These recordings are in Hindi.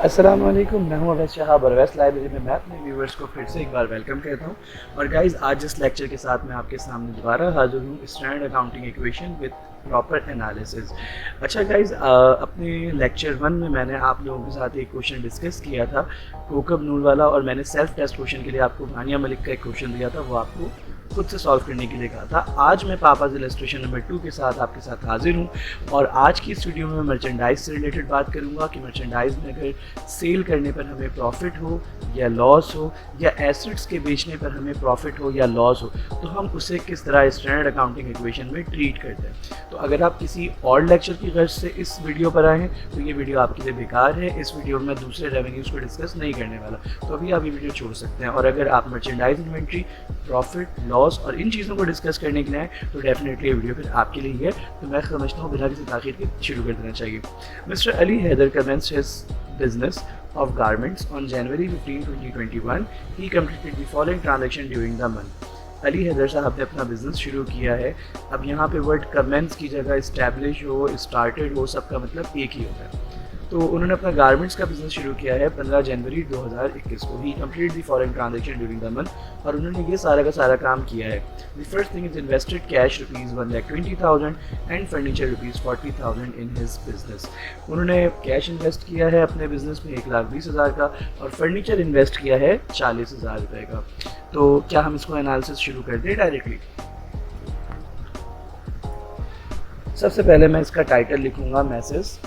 अस्सलाम वालेकुम, मैं हूँ अवैस शहाब और अवैस लाइब्रेरी में मैं अपने व्यूवर्स को फिर से एक बार वेलकम कहता हूँ। और गाइज़, आज इस लेक्चर के साथ मैं आपके सामने दोबारा हाज़िर हूँ standard accounting equation with proper analysis. अच्छा गाइज़, अपने लेक्चर 1 में मैंने आप लोगों के साथ एक क्वेश्चन डिस्कस किया था कोकब नूर वाला, और मैंने सेल्फ टेस्ट क्वेश्चन के लिए आपको भानिया मलिक का एक क्वेश्चन दिया था, वो आपको खुद से सॉल्व करने के लिए कहा था। आज मैं पापाज इलस्ट्रेशन नंबर 2 के साथ आपके साथ हाजिर हूँ, और आज की इस वीडियो में मैं मर्चेंडाइज से रिलेटेड बात करूँगा कि मर्चेंडाइज में अगर सेल करने पर हमें प्रॉफिट हो या लॉस हो, या एसेट्स के बेचने पर हमें प्रॉफिट हो या लॉस हो, तो हम उसे किस तरह स्टैंडर्ड अकाउंटिंग इक्वेशन में ट्रीट करते हैं। तो अगर आप किसी और लेक्चर की गर्ज से इस वीडियो पर आए हैं तो ये वीडियो आपके लिए बेकार है। इस वीडियो में मैं दूसरे रेवेन्यूज़ को डिस्कस नहीं करने वाला, तो अभी आप ये वीडियो छोड़ सकते हैं। और अगर आप मर्चेंडाइज इन्वेंट्री, प्रॉफिट, लॉस और इन चीज़ों को डिस्कस करने के लिए आए तो डेफिनेटली ये वीडियो फिर आपके लिए है। तो मैं समझता हूँ बिना किसी ताख़ीर के शुरू कर देना चाहिए। Mister Ali Haider commenced his business of garments on January 15, 2021. He completed the following transaction during the month. Ali Haider साहब ने अपना बिज़नेस शुरू किया है। अब यहाँ पे वर्ड कमेंस की जगह इस्टेब्लिश हो, स्टार्टेड हो, सबका मतलब एक ही होता है। तो उन्होंने अपना गारमेंट्स का बिज़नेस शुरू किया है 15 जनवरी 2021 को। He complete the following transaction during the month, और उन्होंने ये सारा का सारा काम किया है। The first thing is invested cash ₹1,20,000 and furniture ₹40,000 in his business. उन्होंने कैश इन्वेस्ट किया है अपने बिजनेस में 1,20,000 का, और फर्नीचर इन्वेस्ट किया है 40,000 रुपये का। तो क्या हम इसको एनालिसिस शुरू कर दें डायरेक्टली? सबसे पहले मैं इसका टाइटल लिखूंगा मैसेज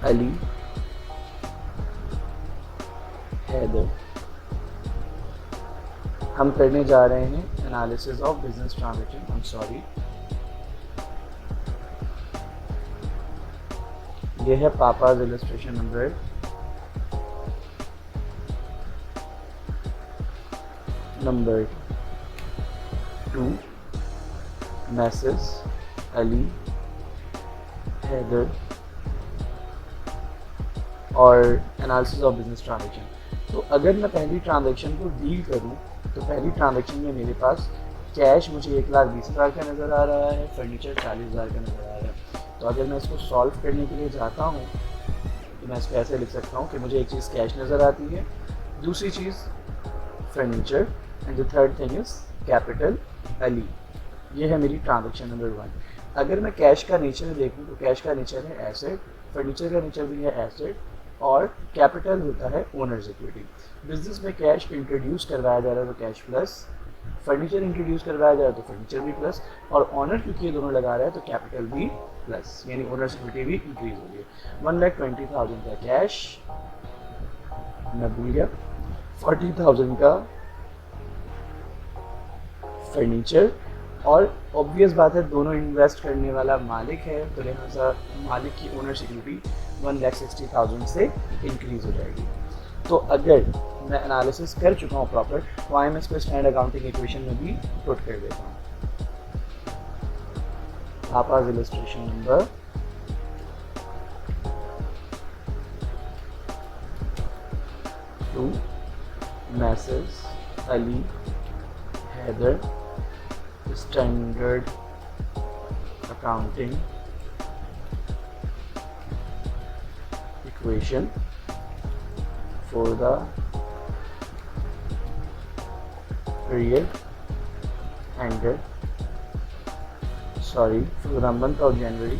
अली हैदर। हम करने जा रहे हैं analysis of business transaction. I am sorry, ये है papa's illustration number number 2, messrs Ali Haider और एनालिसिस ऑफ बिजनेस ट्रांजैक्शन। तो अगर मैं पहली ट्रांजैक्शन को डील करूं तो पहली ट्रांजैक्शन में मेरे पास कैश मुझे 1,20,000 का नज़र आ रहा है, फर्नीचर 40,000 का नज़र आ रहा है। तो अगर मैं इसको सॉल्व करने के लिए जाता हूं तो मैं इसको ऐसे लिख सकता हूं कि मुझे एक चीज़ कैश नज़र आती है, दूसरी चीज़ furniture, and the third thing is capital अली। ये है मेरी ट्रांजैक्शन नंबर 1। अगर मैं कैश का नेचर देखूँ तो कैश का नेचर है एसेट, फर्नीचर का नेचर भी है एसेट, और कैपिटल होता है ओनर्स इक्विटी। बिजनेस में कैश इंट्रोड्यूस करवाया जा रहा है तो कैश प्लस, फर्नीचर इंट्रोड्यूस करवाया जा रहा है तो फर्नीचर भी प्लस, और ऑनर क्योंकि ये दोनों लगा रहा है तो कैपिटल भी प्लस, यानी ओनर्स इक्विटी भी इंक्रीज हो गई। 1,20,000 का कैश, मैं भूल गया, 40,000 का फर्नीचर, और ऑब्वियस बात है दोनों इन्वेस्ट करने वाला मालिक है, तो लिहाजा मालिक की ओनर्स इक्विटी 1,60,000 से इंक्रीज हो जाएगी। तो अगर मैं एनालिसिस कर चुका हूँ प्रॉपर, तो आई एम इसको स्टैंडर्ड अकाउंटिंग इक्वेशन में भी पुट कर देता हूँ। Papa's illustration number 2, messrs Ali Haider, standard accounting equation for the period ended, for the month of January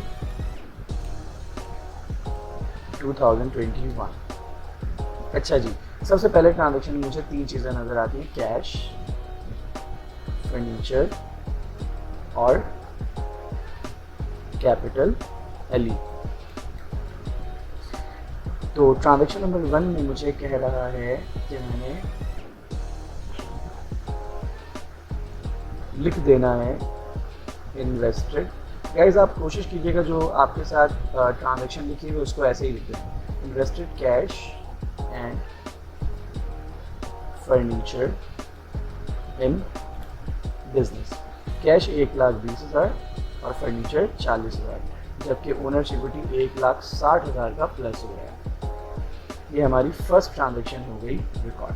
2021। अच्छा जी, सबसे पहले ट्रांजैक्शन में मुझे 3 चीज़ें नज़र आती हैं, कैश, फर्नीचर और कैपिटल अली। तो ट्रांजैक्शन नंबर 1 में मुझे कह रहा है कि मैंने लिख देना है इन्वेस्टेड। गाइस, आप कोशिश कीजिएगा जो आपके साथ ट्रांजैक्शन लिखी हुई उसको ऐसे ही लिख दें, invested cash and furniture in business. Cash 1,20,000 और फर्नीचर 40,000, जबकि ओनर्स इक्विटी 1,60,000 का प्लस हो गया। ये हमारी फर्स्ट ट्रांजैक्शन हो गई रिकॉर्ड।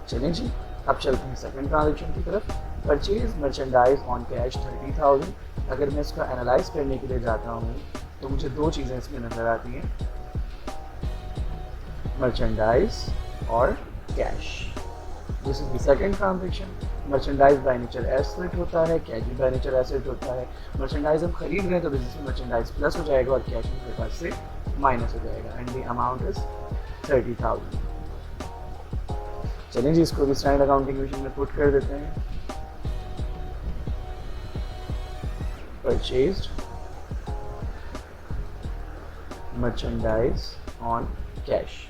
चलें जी, अब चलते हैं सेकंड ट्रांजैक्शन की तरफ। Purchase merchandise on cash 30,000। अगर मैं इसका एनालाइज करने के लिए जाता हूँ तो मुझे दो चीज़ें इसमें नज़र आती हैं, मर्चेंडाइज और cash. This is the second transaction. Merchandise by nature asset होता है, कैश भी बाय नेचर एसेट होता है। मर्चेंडाइज हम खरीद रहे हैं तो बिजनेस में मर्चेंडाइज प्लस हो जाएगा और कैश मेरे पास से माइनस हो जाएगा, एंड द अमाउंट इज 30,000। चलें जी, इसको भी स्टैंडर्ड अकाउंटिंग इक्वेशन में पुट कर देते हैं। Purchased merchandise on cash.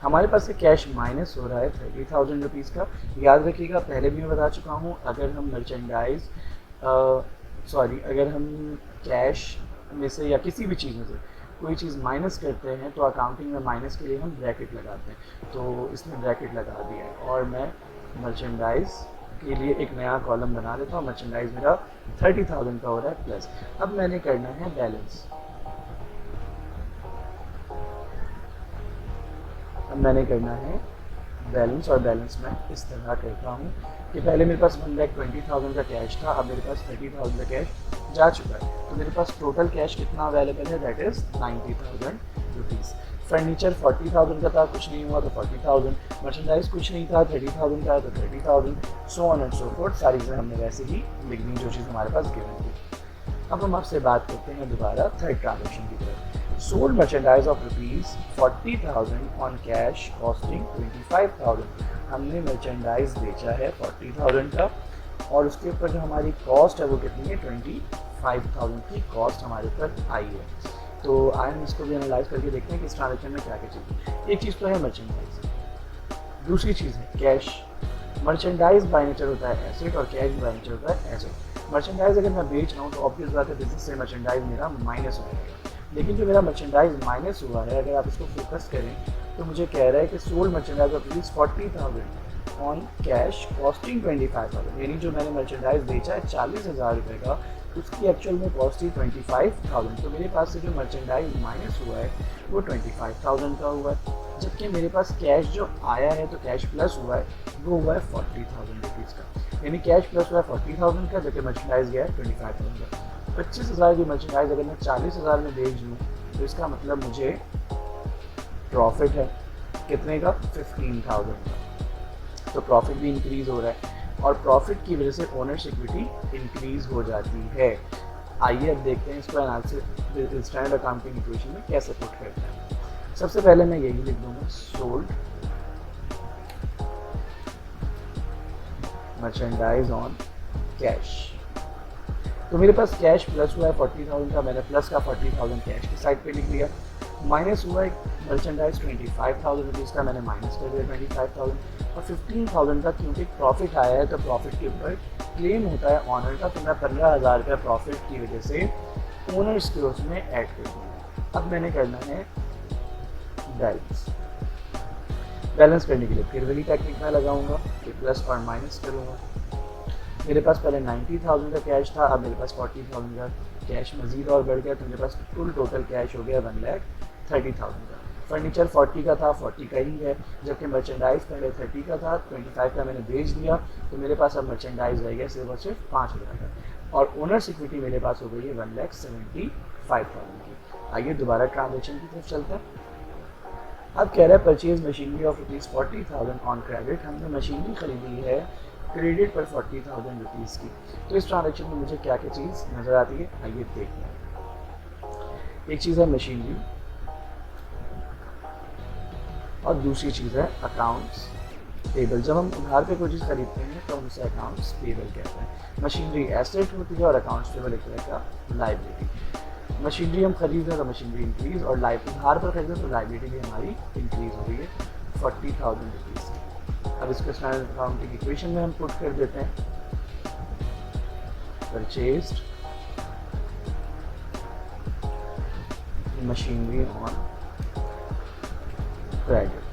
हमारे पास से कैश माइनस हो रहा है 30,000 रुपीज़ का। याद रखिएगा, पहले भी मैं बता चुका हूँ, अगर हम अगर हम कैश में से या किसी भी चीज़ में से कोई चीज़ माइनस करते हैं तो अकाउंटिंग में माइनस के लिए हम ब्रैकेट लगाते हैं। तो इसमें ब्रैकेट लगा दिया है और मैं मर्चेंडाइज के लिए एक नया कॉलम बना लेता हूँ। मर्चेंडाइज मेरा 30,000 का हो रहा है प्लस। अब मैंने करना है बैलेंस। अब मैंने करना है बैलेंस, और बैलेंस मैं इस तरह करता हूँ कि पहले मेरे पास 1,20,000 का कैश था, अब मेरे पास 30,000 का कैश जा चुका है। तो मेरे पास टोटल कैश कितना अवेलेबल है, दैट इज़ 90,000 रुपीज़। फर्नीचर 40,000 का था, कुछ नहीं हुआ तो 40,000। मर्चेंडाइज कुछ नहीं था, 30,000 का तो 30,000, so on and so fourth. सारी चीज़ें हमने वैसे ही लिख दी जो चीज़ हमारे पास गिवन थी। अब हम आपसे बात करते हैं दोबारा थर्ड ट्रांजेक्शन की तरफ। Sold merchandise of ₹40,000 on cash costing 25,000। हमने मर्चेंडाइज बेचा है 40,000 का और उसके ऊपर जो हमारी कॉस्ट है वो कितनी है, 25,000 की कॉस्ट हमारे ऊपर आई है। तो आइए हम इसको भी एनालाइज करके देखते हैं कि इस ट्रांजेक्शन में क्या क्या चीज़ है। एक चीज़ तो है मर्चेंडाइज, दूसरी चीज़ है कैश। मर्चेंडाइज बाय नेचर होता है एसेट और कैश बाय नेचर होता है एसेट। मर्चेंडाइज अगर मैं बेच रहा हूँ तो ऑब्वियस बात है बिजनेस से मर्चेंडाइज मेरा माइनस हो जाएगा, लेकिन जो मेरा मर्चेंडाइज माइनस हुआ है, अगर आप इसको फोकस करें तो मुझे कह रहा है कि sold merchandise of ₹40,000 on cash costing 25,000, यानी जो मैंने मर्चेंडाइज बेचा है 40,000 रुपये का, उसकी एक्चुअल में कॉस्ट थी 25,000। तो मेरे पास से जो मर्चेंडाइज माइनस हुआ है वो 25,000 का हुआ है, जबकि मेरे पास कैश जो आया है तो कैश प्लस हुआ है, वो हुआ है 40,000 रुपीज़ का। यानी कैश प्लस हुआ है 40,000 का, जबकि मर्चेंडाइज गया है 25,000 का। 25,000 की मर्चेंडाइज अगर मैं 40,000 में बेच दूँ तो इसका मतलब मुझे प्रॉफिट है कितने का, 15,000 का। तो प्रॉफिट भी इंक्रीज़ हो रहा है और प्रॉफिट की वजह से ओनर्स इक्विटी इंक्रीज़ हो जाती है। आइए अब देखते हैं इसको एनालिसिस स्टैंडर्ड अकाउंटिंग इक्वेशन में कैसे पुट करते हैं। सबसे पहले मैं यही लिख दूँगा, सोल्ड मर्चेंडाइज ऑन कैश। तो मेरे पास कैश प्लस हुआ है 40,000 का, मैंने प्लस का 40,000 कैश की साइड पे लिख लिया। माइनस हुआ है मर्चेंडाइज 25,000 रुपीज़ का, मैंने माइनस कर दिया 25,000, और 15,000 का क्योंकि प्रॉफिट आया है तो प्रॉफिट के ऊपर क्लेम होता है ऑनर का, तो मैं 15,000 का प्रॉफिट की वजह से ओनर्स के उसमें ऐड कर दूँगा। अब मैंने करना है बैलेंस। बैलेंस करने के लिए फिर वही टेक्निक मैं लगाऊंगा कि प्लस और माइनस करूँगा। मेरे पास पहले 90,000 का कैश था, अब मेरे पास 40,000 का कैश मजीद और बढ़ गया, तो मेरे पास कुल टोटल कैश हो गया 1,30,000 का। फर्नीचर 40 का था, 40 का ही है, जबकि मर्चेंडाइज पहले 30 का था, 25 का मैंने बेच दिया, तो मेरे पास अब मर्चेंडाइज रह गया सिर्फ और सिर्फ 5,000 का, और ओनर्स इक्विटी मेरे पास हो गई है 1,75,000 की। आइए दोबारा ट्रांजेक्शन की तरफ चलते हैं। अब कह रहा है purchase machinery of ₹40,000 on credit. हमने मशीनरी खरीदी है क्रेडिट पर 40,000 रुपीज़ की। तो इस ट्रांजेक्शन में मुझे क्या क्या चीज़ नज़र आती है, आइए देखते हैं। एक चीज़ है मशीनरी और दूसरी चीज़ है अकाउंट्स पेबल। जब हम उधार पे कोई चीज़ खरीदते हैं तो हम उसे अकाउंट्स पेबल कहते हैं। मशीनरी एसेट होती है और अकाउंट्स पेबल एक तरह का लाइबिलिटी। मशीनरी हम खरीद रहे हैं तो मशीनरी इंक्रीज, और उधार पर खरीदे तो लाइबिलिटी भी हमारी इंक्रीज हो रही है 40,000 रुपीज़। अब इसको स्टैंडर्ड अकाउंटिंग इक्वेशन में हम पुट कर देते हैं। Purchased machinery on credit.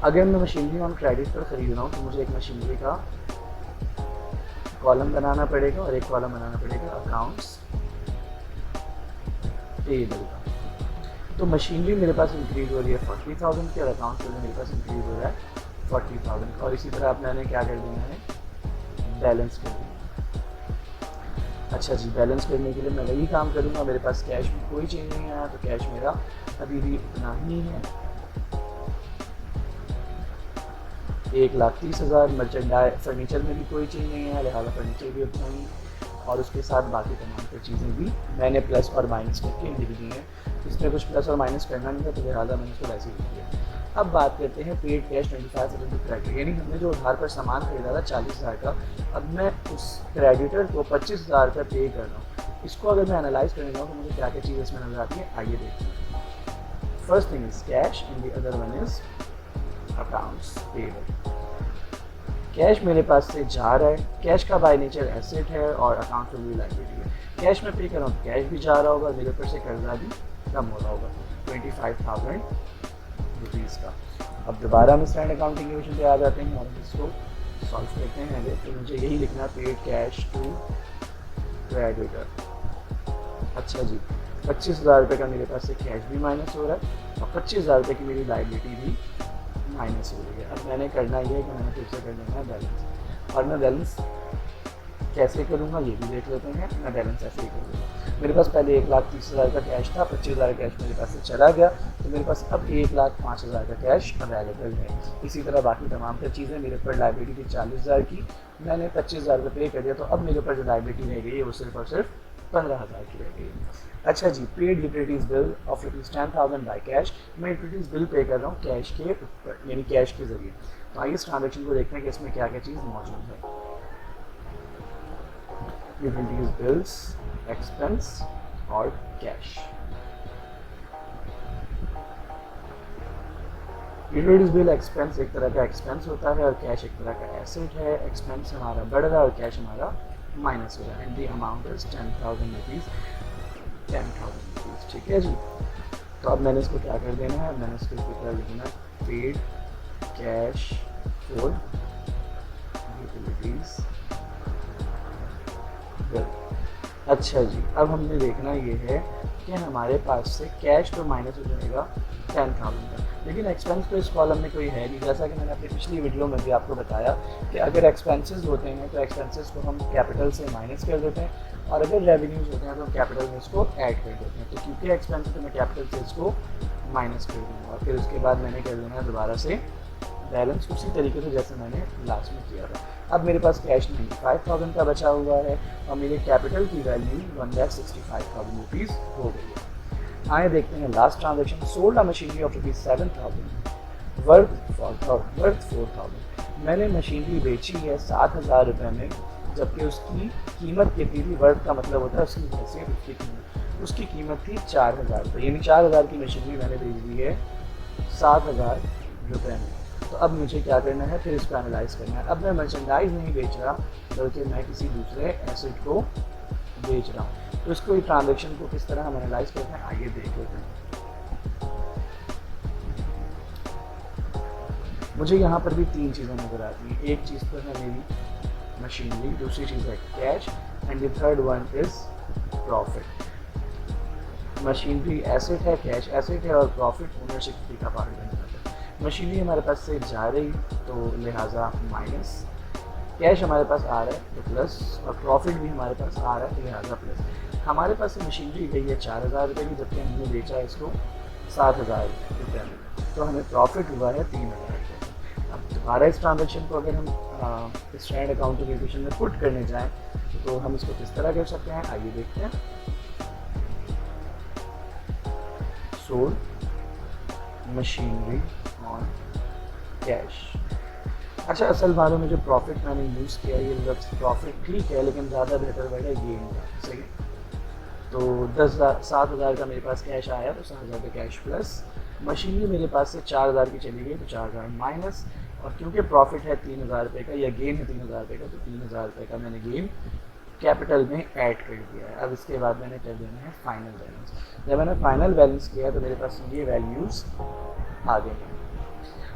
अगर मैं मशीनरी ऑन क्रेडिट पर खरीद रहा हूँ तो मुझे एक मशीनरी का कॉलम बनाना पड़ेगा और एक कॉलम बनाना पड़ेगा अकाउंट्स पेएबल का। तो मशीनरी मेरे पास इंक्रीज हो रही है 40,000 की और अकाउंट्स पेएबल मेरे पास इंक्रीज हो रहा है 40,000 का, और इसी तरह आप मैंने क्या कर देना है, बैलेंस कर देना। अच्छा जी, बैलेंस करने के लिए मैं वही काम करूँगा। मेरे पास कैश में कोई चेंज नहीं आया, तो कैश मेरा अभी भी इतना ही है, 1,30,000। मर्चेंडाइज फर्नीचर में भी कोई चेंज नहीं है, लिहाजा फर्नीचर भी उतना ही, और उसके साथ बाकी तमाम तर चीज़ें भी मैंने प्लस और माइनस करके लिख दी हैं। इसमें कुछ प्लस और माइनस करना नहीं था, तो लिहाजा मैंने इसको वैसे ही लिख दिया। अब बात करते हैं पेड कैश 25% टू क्रेडिट, यानी हमने जो उधार पर सामान खरीदा था 40,000 का, अब मैं उस क्रेडिटर को 25,000 का पे कर रहा हूँ। इसको अगर मैं एनालाइज करने जाऊँ तो मुझे क्या क्या चीज़ इसमें नजर आती है, आइए देखते हैं। First thing is cash and the other one is accounts payable. Cash मेरे पास से जा रहा है, कैश का बाय नेचर एसेट है और अकाउंट वैल्यू लायबिलिटी है। कैश में पे कर रहा हूँ, कैश भी जा रहा होगा, मेरे ऊपर से कर्जा भी कम हो रहा होगा, 25,000 रुपीज़ का। अब दोबारा हम स्टैंड अकाउंटिंग इक्वेशन पे आ जाते हैं और इसको सॉल्व करते हैं। तो मुझे यही लिखना है, पेड कैश टू क्रेडिटर। अच्छा जी, 25,000 रुपये का मेरे पास से कैश भी माइनस हो रहा है और 25,000 रुपये की मेरी लायबिलिटी भी माइनस हो रही है। अब मैंने करना ये है कि मैंने फिर से कर लेना है बैलेंस, और मैं बैलेंस कैसे करूँगा ये भी देख लेते हैं। मैं बैलेंस ऐसे ही करूँगा। मेरे पास पहले 1,30,000 का कैश था, 25,000 कैश मेरे पास से चला गया, तो मेरे पास अब 1,05,000 का कैश अवेलेबल है। इसी तरह बाकी तमाम तर चीज़ें, मेरे ऊपर लाइबिलिटी थी 40,000 की, मैंने 25,000 का पे कर दिया, तो अब मेरे ऊपर जो लाइबिलिटी रह गई है वो सिर्फ और सिर्फ 15,000 की रह गई है। अच्छा जी, paid utilities bill of ₹10,000 by cash. मैं यूटिलिटीज़ बिल पे कर रहा हूँ कैश के ऊपर, यानी कैश के ज़रिए। तो आइए इस ट्रांजेक्शन को देखते हैं कि इसमें क्या क्या चीज़ मौजूद है। यूटिलिटीज़ बिल्स, एक्सपेंस और कैश। यूटिलिटीज़ बिल एक्सपेंस एक तरह का एक्सपेंस होता है और कैश एक तरह का एसेट है। एक्सपेंस हमारा बढ़ रहा है और कैश हमारा माइनस हो रहा है। And the amount is 10,000 rupees, 10,000 rupees. ठीक है जी। तो अब मैंने इसको क्या कर देना है, मैंने इसको कितना लिखना है, paid cash for utilities bill. अच्छा जी, अब हमने देखना ये है कि हमारे पास से कैश तो माइनस हो जाएगा 10,000 का, लेकिन एक्सपेंस तो इस कॉलम में कोई है नहीं। जैसा कि मैंने अपनी पिछली वीडियो में भी आपको बताया कि अगर एक्सपेंसेस होते हैं तो एक्सपेंसेस को हम कैपिटल से माइनस कर देते हैं, और अगर रेवेन्यूज़ होते हैं तो हम कैपिटल में इसको ऐड कर देते हैं। तो क्योंकि एक्सपेंस तो मैं कैपिटल से इसको माइनस कर दूँगा, और फिर उसके बाद मैंने कर देना है दोबारा से बैलेंस उसी तरीके से जैसे मैंने लास्ट में किया था। अब मेरे पास कैश 95,000 का बचा हुआ है और मेरे कैपिटल की वैल्यू 1,65,000 रुपीज़ हो गई है। आए देखते हैं last transaction. Sold a machinery of ₹7,000 worth 4,000। मैंने मशीनरी बेची है 7,000 रुपये में, जबकि उसकी कीमत कितनी थी, वर्थ का मतलब होता है उसकी हैसियत, उसकी कीमत। उसकी कीमत थी 4,000 रुपये, यानी 4,000 की मशीनरी मैंने बेच दी है 7,000 रुपये में। तो अब मुझे क्या करना है, फिर इसको एनालाइज करना है। अब मैं मर्चेंडाइज नहीं बेच रहा, बल्कि मैं किसी दूसरे एसेट को बेच रहा हूँ। तो इसको, ट्रांजेक्शन को किस तरह हम एनालाइज करते हैं, आइए देख लेते हैं। मुझे यहाँ पर भी तीन चीज़ें नज़र आती हैं। एक चीज़ तो है मेरी मशीनरी, दूसरी चीज़ है cash, and the third one is profit. Machinery asset है, कैश एसेट है, और प्रॉफिट ओनरशिप का पार्ट बन जाता है। मशीनरी हमारे पास से जा रही तो लिहाजा माइनस, कैश हमारे पास आ रहा है तो प्लस, और प्रॉफिट भी हमारे पास आ रहा है तो लिहाजा प्लस। हमारे पास से मशीनरी गई है 4,000 रुपये की, जबकि हमने बेचा इसको 7,000 रुपये में, तो हमें प्रॉफिट हुआ है 3,000 रुपये। अब दोबारा इस ट्रांजेक्शन को अगर हम स्टैंड अकाउंटिंग इक्वेशन में पुट करने जाएँ तो हम इसको किस तरह कर सकते हैं, आइए देखते हैं। Sold machinery on cash. अच्छा, असल मानों में जो प्रॉफिट मैंने यूज़ किया, ये लफ्ज़ प्रॉफिट ठीक है, लेकिन ज़्यादा बेहतर वर्ड है गेन का। सही। तो 7,000 का मेरे पास कैश आया, तो 7,000 का कैश प्लस, मशीनरी मेरे पास से 4,000 की चली गई तो 4,000 माइनस, और क्योंकि प्रॉफिट है 3,000 रुपये का, या गेन है 3,000 रुपये का, तो 3,000 रुपये का मैंने गेन कैपिटल में ऐड कर दिया है। अब इसके बाद मैंने कर देना है फाइनल बैलेंस। जब मैंने फाइनल बैलेंस किया तो मेरे पास ये वैल्यूज़ आ गई हैं।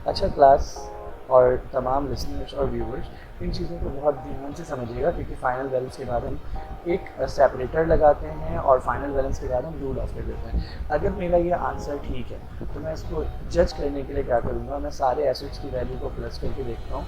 अच्छा क्लास और तमाम लिसनर्स और व्यूवर्स, इन चीज़ों को बहुत ध्यान से समझिएगा, क्योंकि फाइनल बैलेंस के बाद हम एक सेपरेटर लगाते हैं और फाइनल बैलेंस के बाद हम रूल ऑफ कर देते हैं। अगर मेरा ये आंसर ठीक है तो मैं इसको जज करने के लिए क्या करूँगा, मैं सारे एसेट्स की वैल्यू को प्लस करके देखता हूँ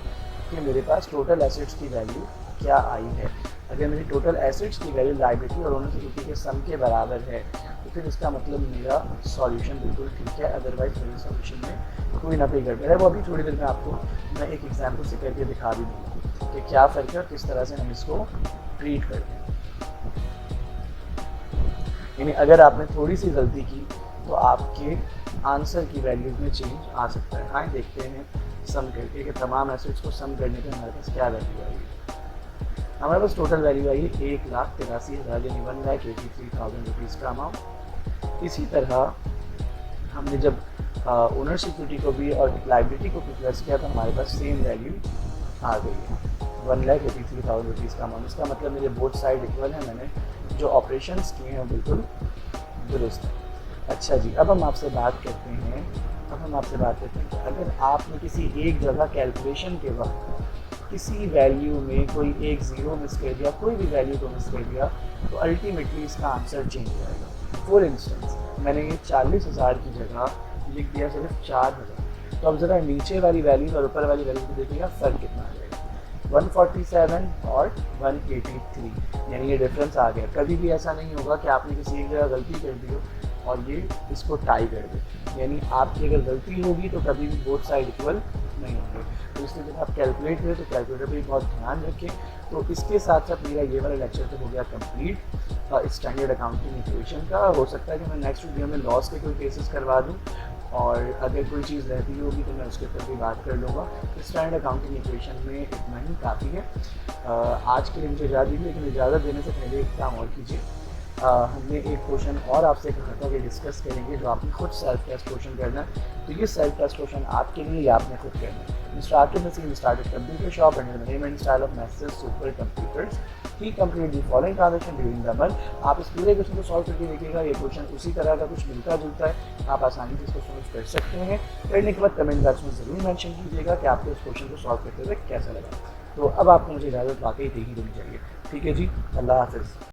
कि मेरे पास टोटल एसेट्स की वैल्यू क्या आई है। अगर मेरी टोटल एसेट्स की वैल्यू लायबिलिटी और ओनर्स इक्विटी के सम के बराबर है तो फिर इसका मतलब मेरा सॉल्यूशन बिल्कुल ठीक है, अदरवाइज मेरे सॉल्यूशन में कोई ना कोई गड़बड़ है। वो अभी थोड़ी देर में आपको मैं एक एग्जाम्पल से करके दिखा भी दूँगा कि क्या फ़र्क है और किस तरह से हम इसको ट्रीट करते हैं। यानी अगर आपने थोड़ी सी गलती की तो आपके आंसर की वैल्यूज में चेंज आ सकता है। आइए देखते हैं सम करके कि तमाम एसेट्स को सम करने पे हमारे पास क्या वैल्यू आएगी। हमारे पास टोटल वैल्यू आई 1,83,000 यानी 1,83,000 रुपीज़ का अमाउंट। इसी तरह हमने जब ओनर सिक्योरिटी को भी और लाइबिलिटी को भी प्लस किया तो हमारे पास सेम वैल्यू आ गई है 1,83,000 रुपीज़ का अमाउंट। इसका मतलब मेरे बोथ साइड इक्वल है, मैंने जो ऑपरेशंस किए हैं बिल्कुल दुरुस्त है। अच्छा जी, अब हम आपसे बात करते हैं कि अगर आपने किसी एक जगह कैलकुलेशन के वक्त किसी वैल्यू में कोई एक ज़ीरो मिस कर दिया, कोई भी वैल्यू को मिस कर दिया, तो अल्टीमेटली इसका आंसर चेंज हो जाएगा। फॉर इंस्टेंस मैंने ये 40,000 की जगह लिख दिया सिर्फ 4,000, तो अब ज़रा नीचे वाली वैल्यू और ऊपर वाली वैल्यू को देखिएगा फ़र्क कितना आ जाएगा, 147 और 183, यानी ये डिफरेंस आ गया। कभी भी ऐसा नहीं होगा कि आपने किसी एक जगह गलती कर दी हो और ये इसको टाई कर दे, यानी आपकी अगर गलती होगी तो कभी भी बोथ साइड इक्वल नहीं होंगे। तो इसलिए जब आप कैलकुलेट करें तो कैलकुलेटर पर बहुत ध्यान रखें। तो इसके साथ साथ मेरा ये वाला लेक्चर तो हो गया कंप्लीट स्टैंडर्ड अकाउंटिंग इक्वेशन का। हो सकता है कि मैं नेक्स्ट वीडियो में लॉस के कोई केसेस करवा दूँ, और अगर कोई चीज़ रहती होगी तो मैं उसके ऊपर भी बात कर लूँगा। स्टैंडर्ड अकाउंटिंग इक्वेशन में इतना ही काफ़ी है। आज के लिए मुझे इजाज़त दीजिए, लेकिन इजाज़त देने से पहले एक काम और कीजिए। हमने एक क्वेश्चन और आपसे कहा था कि डिस्कस करेंगे, जो आपने खुद सेल्फ टेस्ट क्वेश्चन करना है। तो ये सेल्फ टेस्ट क्वेश्चन आपके लिए या आपने खुद करना है। started computer shop under the name and style of Masters Super Computers. He completed the following transaction during the month. आप इस पूरे क्वेश्चन को सॉल्व करके देखिएगा। ये क्वेश्चन उसी तरह का कुछ मिलता जुलता है, आप आसानी से इसको सॉल्व कर सकते हैं। करने के बाद कमेंट बॉक्स में ज़रूर मेंशन कीजिएगा कि आपको इस क्वेश्चन को सॉल्व करते हुए कैसा लगा। तो अब आपको मुझे इजाज़त वाकई दे ही देनी चाहिए। ठीक है जी, अल्लाह हाफ़िज़।